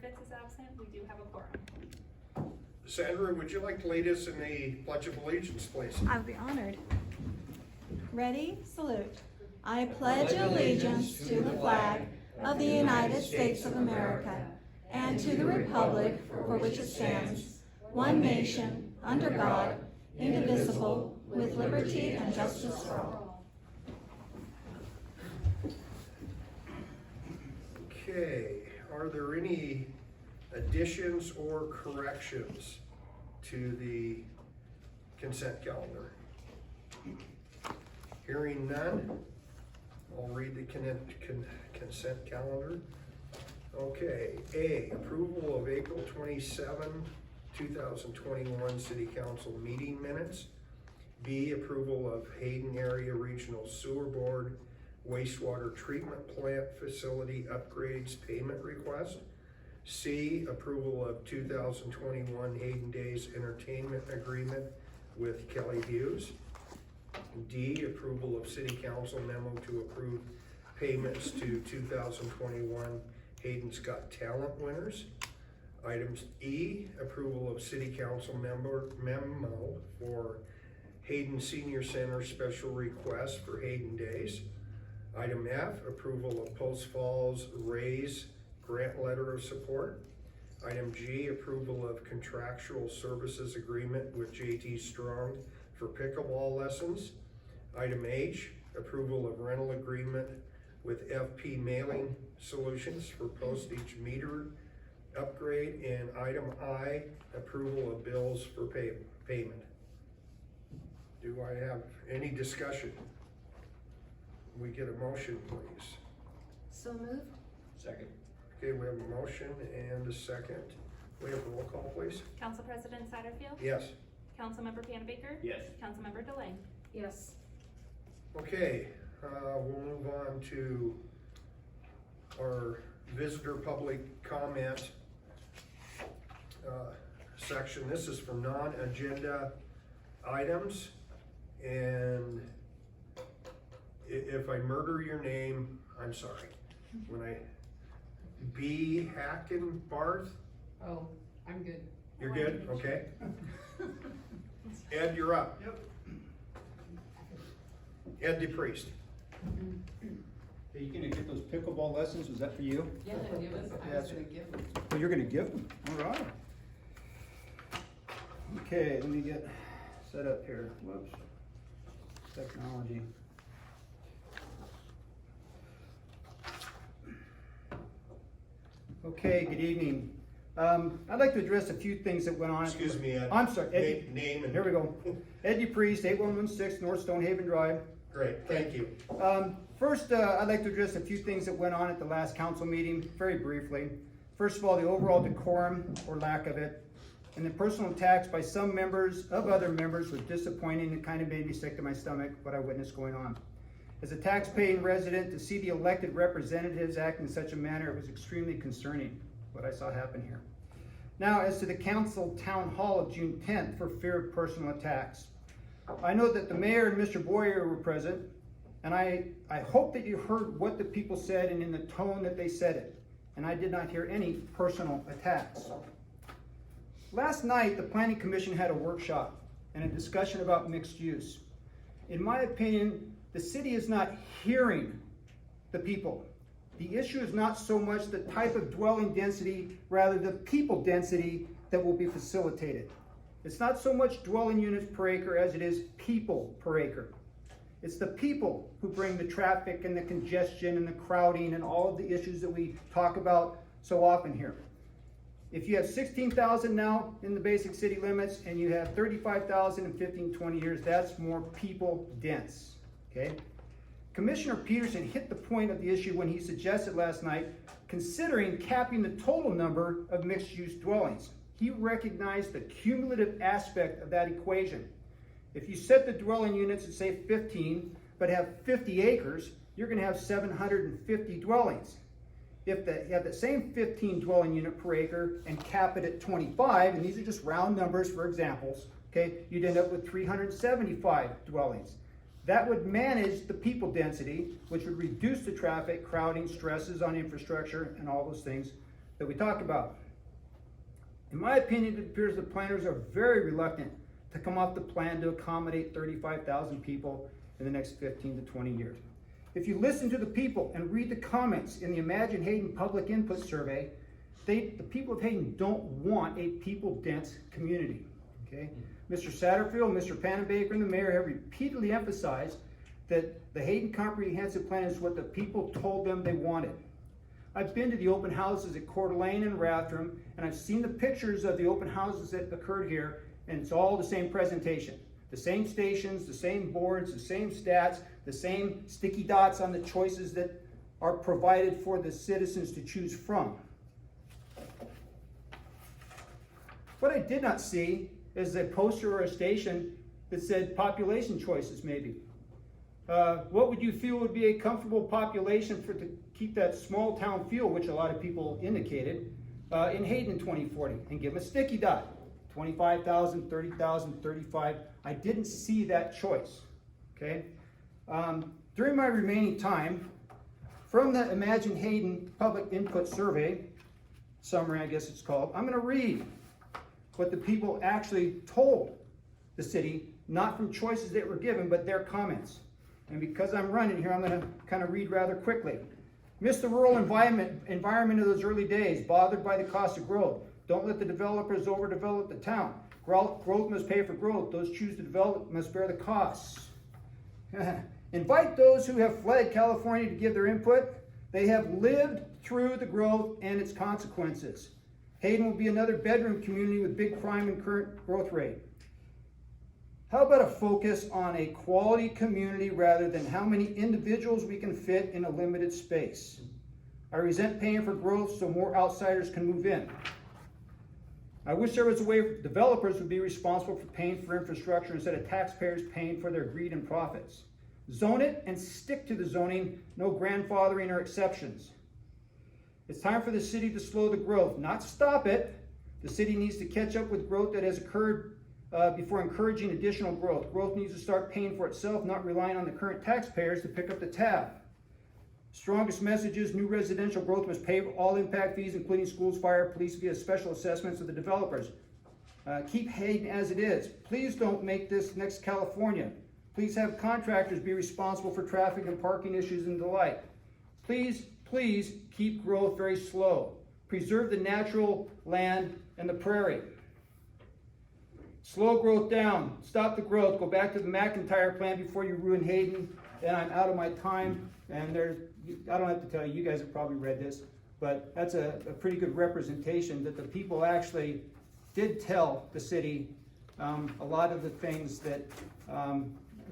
Fitz is absent. We do have a quorum. Sandra, would you like to lead us in the Pledge of Allegiance, please? I would be honored. Ready? Salute. I pledge allegiance to the flag of the United States of America and to the republic for which it stands, one nation, under God, indivisible, with liberty and justice for all. Okay, are there any additions or corrections to the consent calendar? Hearing none, I'll read the consent calendar. Okay, A, approval of April 27, 2021 City Council meeting minutes. B, approval of Hayden Area Regional Sewer Board wastewater treatment plant facility upgrades payment request. C, approval of 2021 Hayden Days entertainment agreement with Kelly Hughes. D, approval of City Council memo to approve payments to 2021 Hayden's Got Talent winners. Items E, approval of City Council memo for Hayden Senior Center special request for Hayden Days. Item F, approval of Post Falls Raise grant letter of support. Item G, approval of contractual services agreement with JT Strong for pickleball lessons. Item H, approval of rental agreement with FP Mailing Solutions for postage meter upgrade. And item I, approval of bills for payment. Do I have any discussion? We get a motion, please. So moved. Second. Okay, we have a motion and a second. We have a roll call, please. Council President Satterfield? Yes. Councilmember Panabaker? Yes. Councilmember Delane? Yes. Okay, we'll move on to our visitor public comment section. This is for non-agenda items, and if I murder your name, I'm sorry. When I B. Hackenbarth. Oh, I'm good. You're good? Okay. Ed, you're up. Yep. Ed DePriest. Are you gonna get those pickleball lessons? Was that for you? Yeah, they'll give us, I was gonna give them. Oh, you're gonna give them? All right. Okay, let me get set up here. Whoops. Technology. Okay, good evening. I'd like to address a few things that went on. Excuse me, Ed. I'm sorry, Ed. Name and. Here we go. Ed DePriest, 8116 North Stonehaven Drive. Great, thank you. First, I'd like to address a few things that went on at the last council meeting, very briefly. First of all, the overall decorum, or lack of it, and the personal attacks by some members of other members was disappointing and kind of made me sick to my stomach, what I witnessed going on. As a tax-paying resident, to see the elected representatives act in such a manner, it was extremely concerning, what I saw happen here. Now, as to the council town hall of June 10th for fear of personal attacks. I know that the mayor and Mr. Boyer were present, and I hope that you heard what the people said and in the tone that they said it. And I did not hear any personal attacks. Last night, the Planning Commission had a workshop and a discussion about mixed use. In my opinion, the city is not hearing the people. The issue is not so much the type of dwelling density, rather the people density that will be facilitated. It's not so much dwelling units per acre as it is people per acre. It's the people who bring the traffic and the congestion and the crowding and all of the issues that we talk about so often here. If you have 16,000 now in the basic city limits and you have 35,000 in 15, 20 years, that's more people dense, okay? Commissioner Peterson hit the point of the issue when he suggested last night considering capping the total number of mixed-use dwellings. He recognized the cumulative aspect of that equation. If you set the dwelling units at say 15, but have 50 acres, you're gonna have 750 dwellings. If you have the same 15 dwelling unit per acre and cap it at 25, and these are just round numbers for examples, okay, you'd end up with 375 dwellings. That would manage the people density, which would reduce the traffic, crowding, stresses on infrastructure, and all those things. that we talk about. In my opinion, it appears the planners are very reluctant to come off the plan to accommodate 35,000 people in the next 15 to 20 years. If you listen to the people and read the comments in the Imagine Hayden Public Input Survey, the people of Hayden don't want a people-dense community, okay? Mr. Satterfield, Mr. Pannenbaker, and the mayor have repeatedly emphasized that the Hayden Comprehensive Plan is what the people told them they wanted. I've been to the open houses at Coeur d'Alene and Rathdrum, and I've seen the pictures of the open houses that occurred here, and it's all the same presentation. The same stations, the same boards, the same stats, the same sticky dots on the choices that are provided for the citizens to choose from. What I did not see is a poster or a station that said population choices maybe. What would you feel would be a comfortable population to keep that small town feel, which a lot of people indicated, in Hayden 2040, and give them a sticky dot. 25,000, 30,000, 35. I didn't see that choice, okay? During my remaining time, from the Imagine Hayden Public Input Survey, summary I guess it's called, I'm gonna read what the people actually told the city, not from choices that were given, but their comments. And because I'm running here, I'm gonna kind of read rather quickly. Miss the rural environment of those early days, bothered by the cost of growth. Don't let the developers overdevelop the town. Growth must pay for growth. Those choose to develop must bear the costs. Invite those who have fled California to give their input. They have lived through the growth and its consequences. Hayden will be another bedroom community with big crime and current growth rate. How about a focus on a quality community rather than how many individuals we can fit in a limited space? I resent paying for growth so more outsiders can move in. I wish there was a way developers would be responsible for paying for infrastructure instead of taxpayers paying for their greed and profits. Zone it and stick to the zoning, no grandfathering or exceptions. It's time for the city to slow the growth, not stop it. The city needs to catch up with growth that has occurred before encouraging additional growth. Growth needs to start paying for itself, not relying on the current taxpayers to pick up the tab. Strongest message is new residential growth must pay all impact fees, including schools, fire, police, via special assessments of the developers. Keep Hayden as it is. Please don't make this next California. Please have contractors be responsible for traffic and parking issues and the like. Please keep growth very slow. Preserve the natural land and the prairie. Slow growth down. Stop the growth. Go back to the McIntyre plan before you ruin Hayden. And I'm out of my time. And I don't have to tell you, you guys have probably read this, but that's a pretty good representation that the people actually did tell the city a lot of the things that I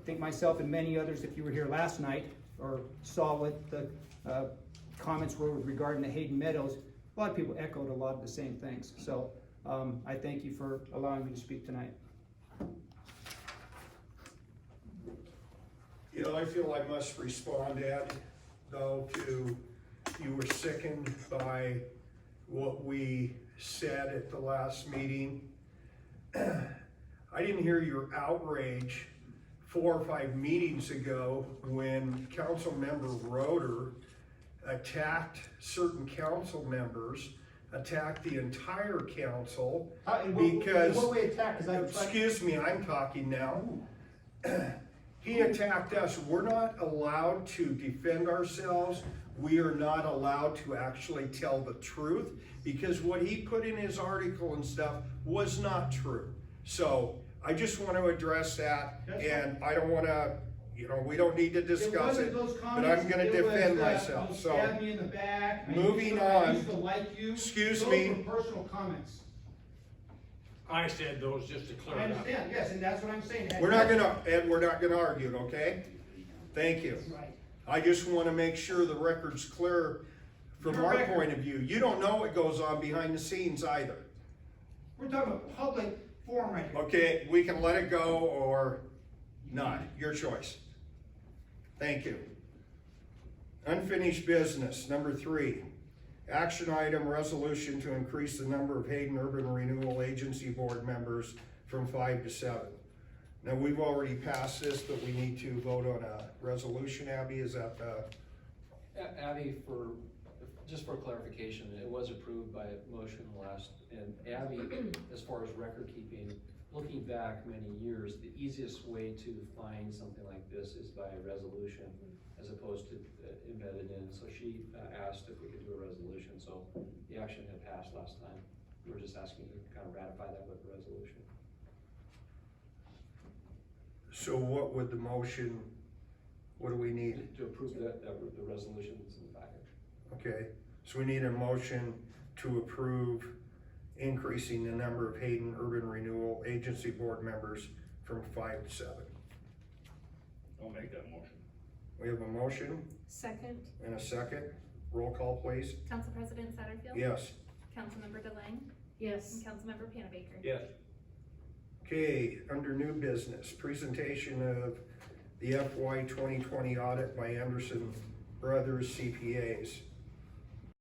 think myself and many others, if you were here last night or saw what the comments were regarding the Hayden Meadows, a lot of people echoed a lot of the same things. So I thank you for allowing me to speak tonight. You know, I feel I must respond, Ed, though, to you were sickened by what we said at the last meeting. I didn't hear your outrage 4 or 5 meetings ago when Council Member Roeder attacked certain council members, attacked the entire council because, what way attack? excuse me, I'm talking now. He attacked us. We're not allowed to defend ourselves. We are not allowed to actually tell the truth because what he put in his article and stuff was not true. So I just want to address that, and I don't want to, you know, we don't need to discuss it, but I'm going to defend myself. So stab me in the back. moving I on. used to like you. Excuse Those me. were personal comments. I said those just to clear I it up. understand, yes, and that's what I'm saying. We're not going to, Ed, we're not going to argue, okay? Thank you. Right. I just want to make sure the record's clear from Your our record. point of view. You don't know what goes on behind the scenes either. We're talking about public forum right here. Okay, we can let it go or not, your choice. Thank you. Unfinished business, number 3. Action item, resolution to increase the number of Hayden Urban Renewal Agency Board members from 5 to 7. Now, we've already passed this, but we need to vote on a resolution. Abby, is that Abby, for Just for clarification, it was approved by motion last, and Abby, as far as record keeping, looking back many years, the easiest way to find something like this is by a resolution as opposed to embedded in. So she asked if we could do a resolution, so the action had passed last time. We were just asking to kind of ratify that with a resolution. So what would the motion, what do we need? To approve the resolution that's in the package. Okay, so we need a motion to approve increasing the number of Hayden Urban Renewal Agency Board members from 5 to 7. I'll make that motion. We have a motion Second. and a second. Roll call, please. Council President Satterfield? Yes. Councilmember Delang? Yes. And Councilmember Panabaker? Yes. Okay, under new business, presentation of the FY 2020 audit by Anderson Brothers CPAs.